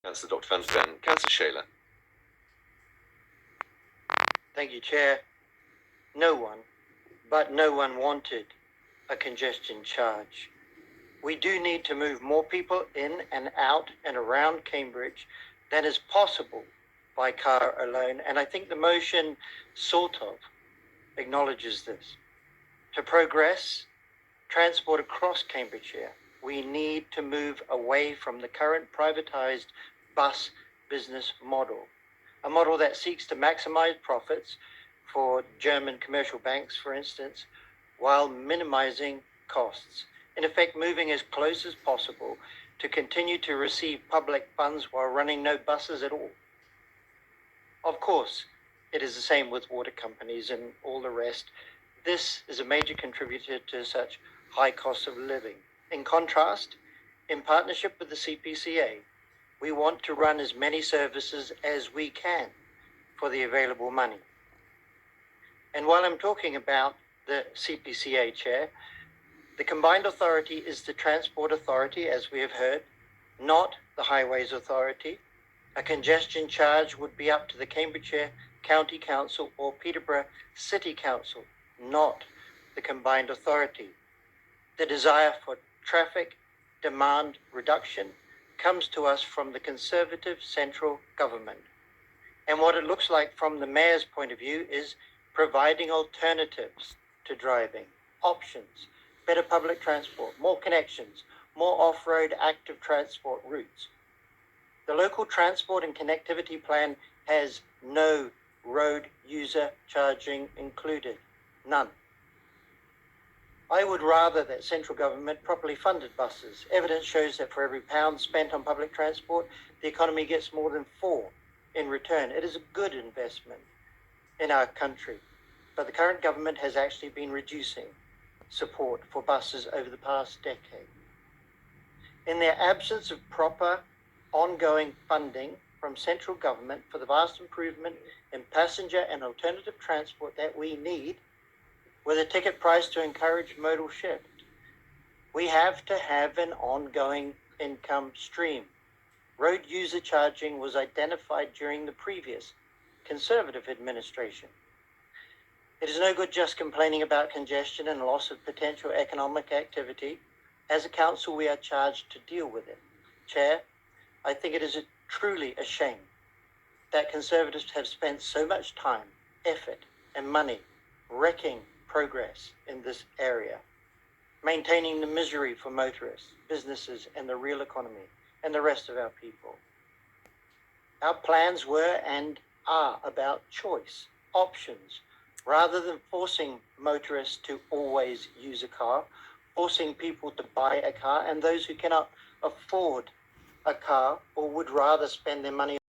Councillor Dr. Van Ven. Councillor Shailer. Thank you, Chair. No one wanted a congestion charge. We do need to move more people in and out and around Cambridge than is possible by car alone, and I think the motion sort of acknowledges this. To progress transport across Cambridgeshire, we need to move away from the current privatised bus business model, a model that seeks to maximise profits for German commercial banks, for instance, while minimising costs. In effect, moving as close as possible to continue to receive public funds while running no buses at all. Of course, it is the same with water companies and all the rest. This is a major contributor to such high costs of living. In contrast, in partnership with the CPCA, we want to run as many services as we can for the available money. And while I'm talking about the CPCA, Chair, the combined authority is the Transport Authority, as we have heard, not the Highways Authority. A congestion charge would be up to the Cambridgeshire County Council or Peterborough City Council, not the combined authority. The desire for traffic demand reduction comes to us from the Conservative central government. And what it looks like from the Mayor's point of view is providing alternatives to driving, options, better public transport, more connections, more off-road active transport routes. The local transport and connectivity plan has no road user charging included, none. I would rather that central government properly funded buses. Evidence shows that for every £1 spent on public transport, the economy gets more than 4 in return. It is a good investment in our country, but the current government has actually been reducing support for buses over the past decade. In their absence of proper ongoing funding from central government for the vast improvement in passenger and alternative transport that we need, with a ticket price to encourage modal shift, we have to have an ongoing income stream. Road user charging was identified during the previous Conservative administration. It is no good just complaining about congestion and loss of potential economic activity. As a council, we are charged to deal with it. Chair, I think it is truly a shame that Conservatives have spent so much time, effort, and money wrecking progress in this area, maintaining the misery for motorists, businesses, and the real economy, and the rest of our people. Our plans were and are about choice, options, rather than forcing motorists to always use a car, forcing people to buy a car, and those who cannot afford a car or would rather spend their money